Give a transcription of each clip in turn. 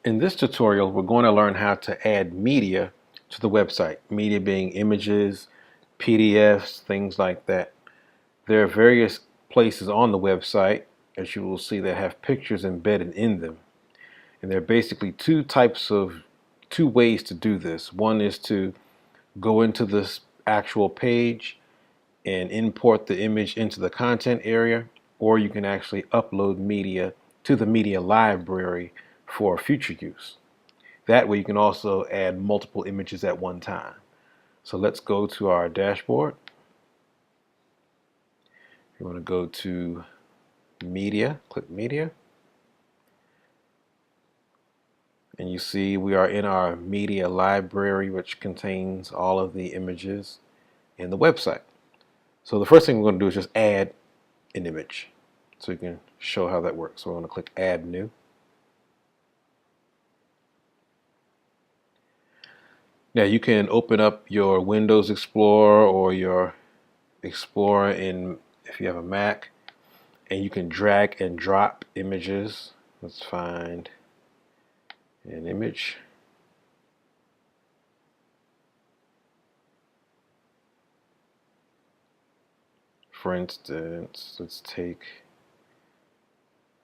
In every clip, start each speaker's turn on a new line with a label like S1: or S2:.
S1: In this tutorial, we're going to learn how to add media to the website. Media being images, PDFs, things like that. There are various places on the website, as you will see, that have pictures embedded in them. And there are basically two ways to do this. One is to go into this actual page and import the image into the content area, or you can actually upload media to the media library for future use. That way you can also add multiple images at one time. So let's go to our dashboard. You want to go to media, click media, and you see we are in our media library, which contains all of the images in the website. So the first thing we're going to do is just add an image so we can show how that works. So we're going to click add new. Now you can open up your Windows Explorer or your Explorer if you have a Mac, and you can drag and drop images. Let's find an image. For instance, let's take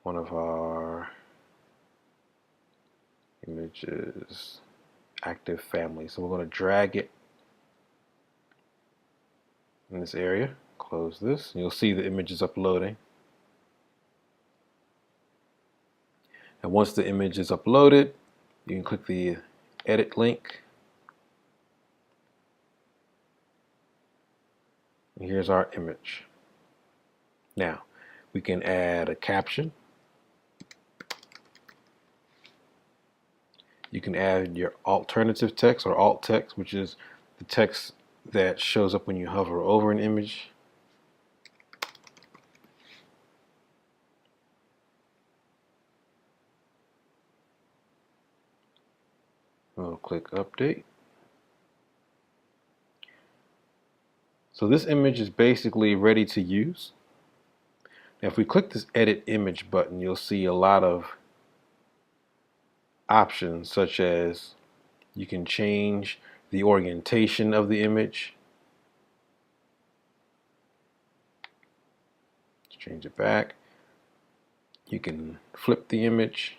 S1: one of our images, active family. So we're going to drag it in this area, close this, and you'll see the image is uploading. And once the image is uploaded, you can click the edit link. And here's our image. Now, we can add a caption. You can add your alternative text or alt text, which is the text that shows up when you hover over an image. We'll click update. So this image is basically ready to use. Now if we click this edit image button, you'll see a lot of options, such as you can change the orientation of the image. Let's change it back. You can flip the image.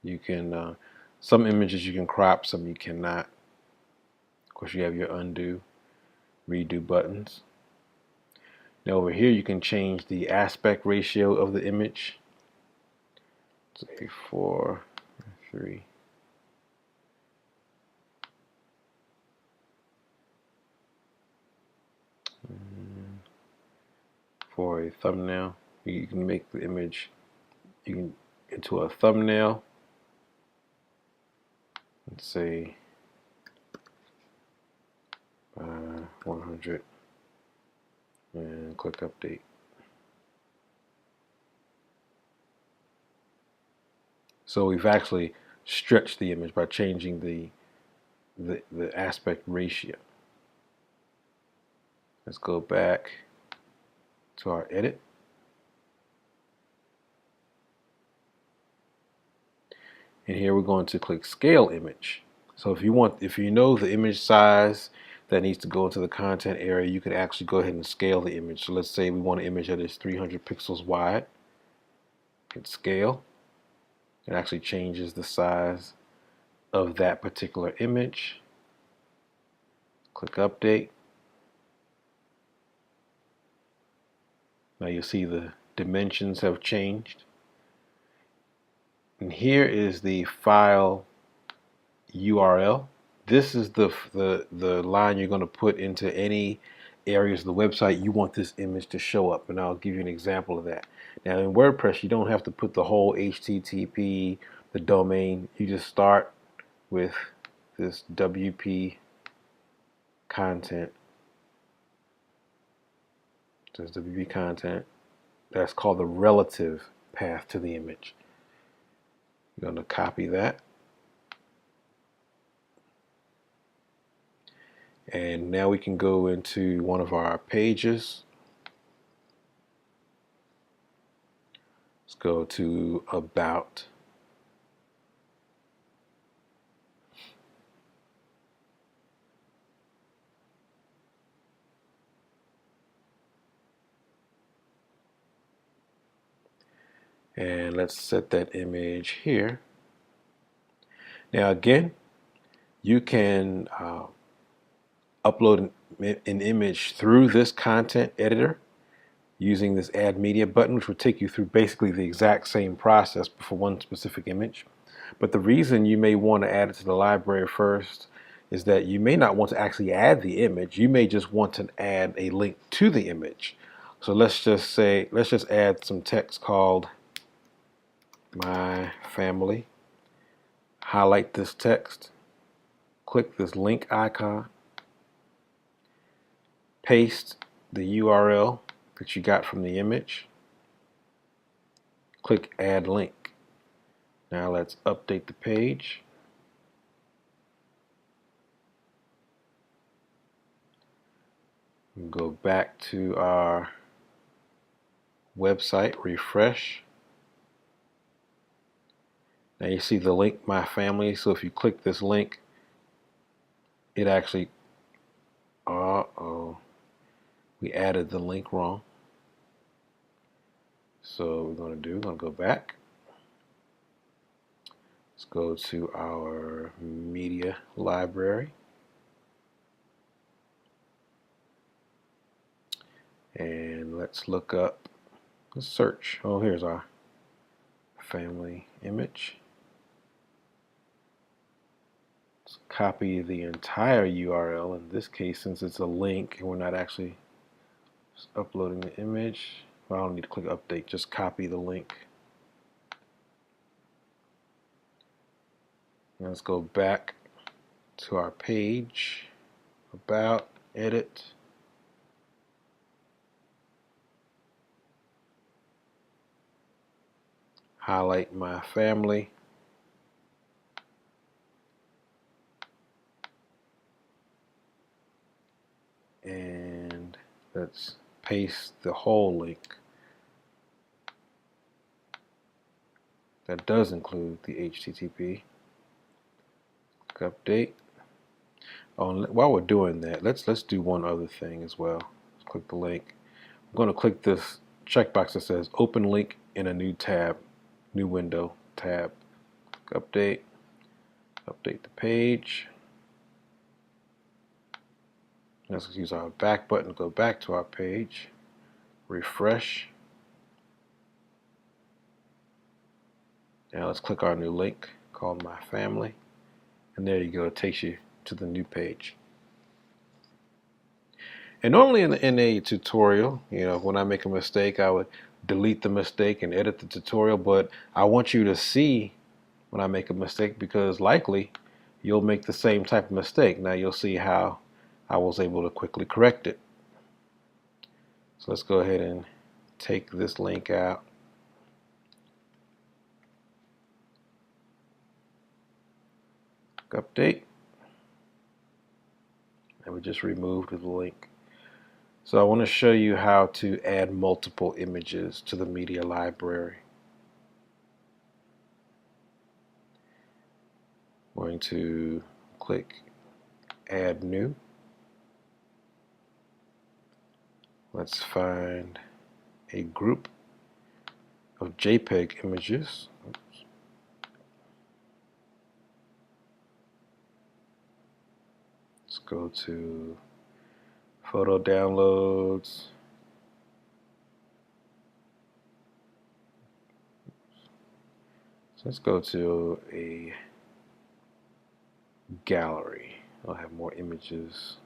S1: You can, some images you can crop, some you cannot. Of course, you have your undo, redo buttons. Now over here, you can change the aspect ratio of the image. Say 4:3. For a thumbnail, you can make the image into a thumbnail. Let's say 100, and click update. So we've actually stretched the image by changing the aspect ratio. Let's go back to our edit. And here we're going to click scale image. So if you know the image size that needs to go into the content area, you can actually go ahead and scale the image. So let's say we want an image that is 300 pixels wide. Hit scale. It actually changes the size of that particular image. Click update. Now you'll see the dimensions have changed. And here is the file URL. This is the line you're going to put into any areas of the website you want this image to show up, and I'll give you an example of that. Now in WordPress, you don't have to put the whole HTTP, the domain. You just start with this WP content. There's WP content. That's called the relative path to the image. You're going to copy that. And now we can go into one of our pages. Let's go to About. And let's set that image here. Now again, you can upload an image through this content editor using this Add Media button, which will take you through basically the exact same process but for one specific image. But the reason you may want to add it to the library first is that you may not want to actually add the image. You may just want to add a link to the image. So let's just add some text called My Family. Highlight this text, click this link icon, paste the URL that you got from the image, click Add Link. Now let's update the page. Go back to our website, refresh. Now you see the link, My Family. So if you click this link, it actually, we added the link wrong. So we're going to go back. Let's go to our media library. And let's look up, let's search. Oh, here's our family image. Let's copy the entire URL. In this case, since it's a link and we're not actually uploading the image, well, I don't need to click update, just copy the link. Now let's go back to our page, About, Edit. Highlight My Family. And let's paste the whole link. That does include the HTTP. Click Update. Oh, and while we're doing that, let's do one other thing as well. Let's click the link. I'm going to click this checkbox that says Open Link in a new tab, new window tab. Click Update. Update the page. Let's use our back button to go back to our page. Refresh. Now let's click our new link called My Family. And there you go, it takes you to the new page. And normally in a tutorial, when I make a mistake, I would delete the mistake and edit the tutorial, but I want you to see when I make a mistake because likely you'll make the same type of mistake. Now you'll see how I was able to quickly correct it. So let's go ahead and take this link out. Update. And we just removed the link. So I want to show you how to add multiple images to the media library. I'm going to click Add New. Let's find a group of JPEG images. Oops. Let's go to Photo Downloads. So let's go to a gallery. I'll have more images.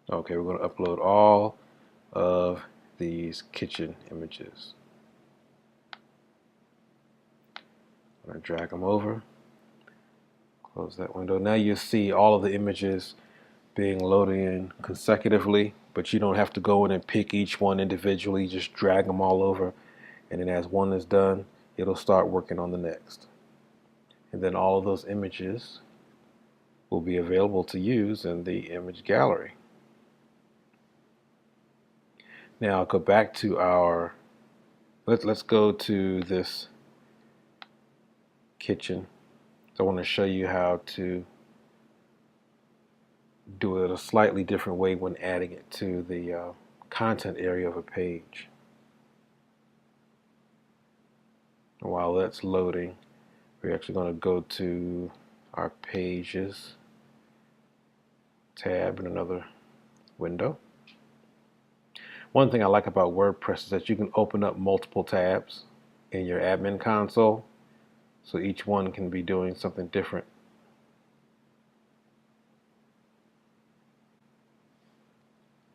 S1: Okay, we're going to upload all of these kitchen images. I'm going to drag them over. Close that window. Now you see all of the images being loaded in consecutively, but you don't have to go in and pick each one individually. Just drag them all over, and then as one is done, it'll start working on the next. And then all of those images will be available to use in the image gallery. Now I'll go back to our, let's go to this kitchen. So I want to show you how to do it a slightly different way when adding it to the content area of a page. While that's loading, we're actually going to go to our pages tab in another window. One thing I like about WordPress is that you can open up multiple tabs in your admin console, so each one can be doing something different.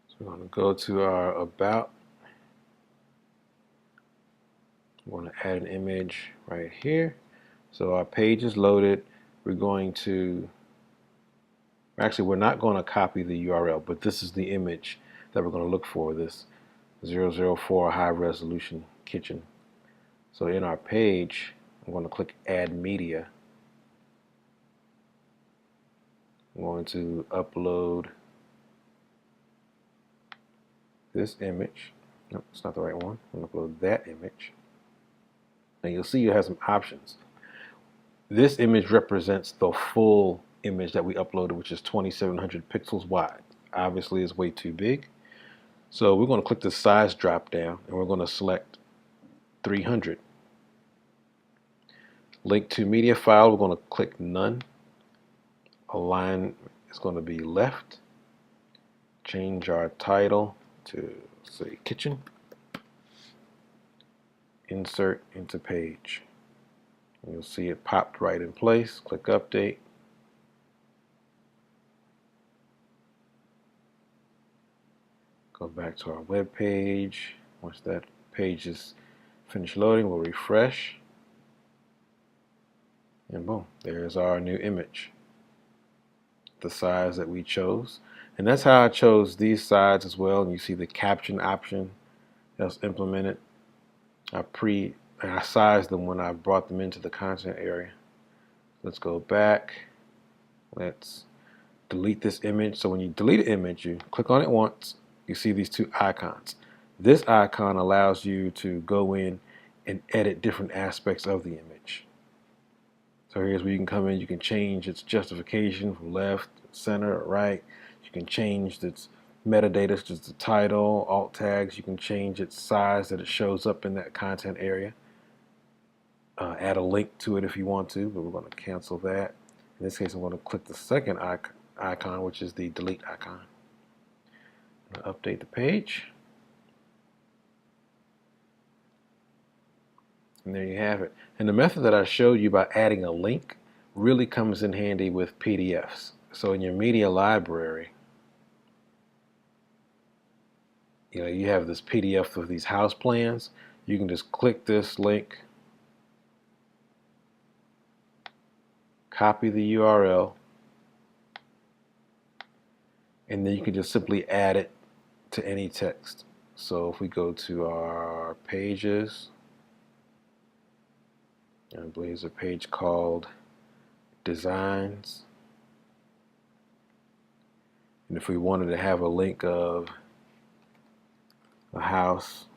S1: So we're going to go to our About. I'm going to add an image right here. So our page is loaded. We're going to, actually we're not going to copy the URL, but this is the image that we're going to look for, this 004 high resolution kitchen. So in our page, I'm going to click Add Media. I'm going to upload this image. Nope, it's not the right one. I'm going to upload that image. And you'll see it has some options. This image represents the full image that we uploaded, which is 2700 pixels wide. Obviously, it's way too big. So we're going to click the size drop down and we're going to select 300. Link to media file, we're going to click none. Align is going to be left. Change our title to say kitchen. Insert into page. And you'll see it popped right in place. Click update. Go back to our web page. Once that page is finished loading, we'll refresh. And boom, there's our new image. The size that we chose. And that's how I chose these sides as well. And you see the caption option that's implemented. I sized them when I brought them into the content area. Let's go back. Let's delete this image. So when you delete an image, you click on it once. You see these two icons. This icon allows you to go in and edit different aspects of the image. So here's where you can come in. You can change its justification from left, center, or right. You can change its metadata, such as the title, alt tags. You can change its size that it shows up in that content area. Add a link to it if you want to, but we're going to cancel that. In this case, I'm going to click the second icon, which is the delete icon. Update the page. And there you have it. And the method that I showed you about adding a link really comes in handy with PDFs. So in your media library, you have this PDF of these house plans. You can just click this link, copy the URL, and then you can just simply add it to any text. So if we go to our pages, I believe there's a page called Designs. And if we wanted to have a link of a house,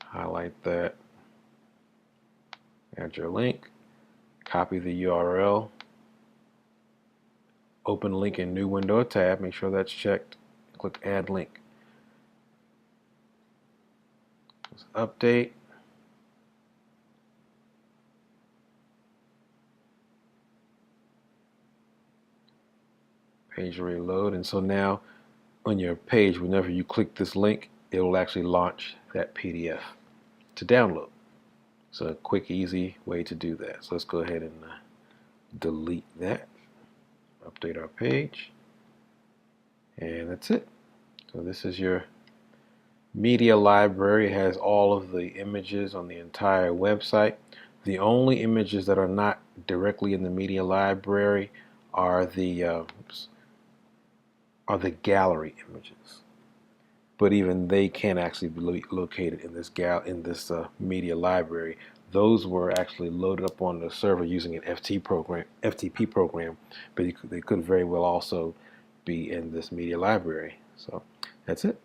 S1: highlight that, add your link, copy the URL, open link in new window or tab, make sure that's checked, click add link. Let's update. Page reload, and so now on your page, whenever you click this link, it will actually launch that PDF to download. So a quick, easy way to do that. So let's go ahead and delete that. Update our page, and that's it. So this is your media library. It has all of the images on the entire website. The only images that are not directly in the media library are the gallery images, but even they can actually be located in this media library. Those were actually loaded up on the server using an FTP program, but they could very well also be in this media library. So that's it.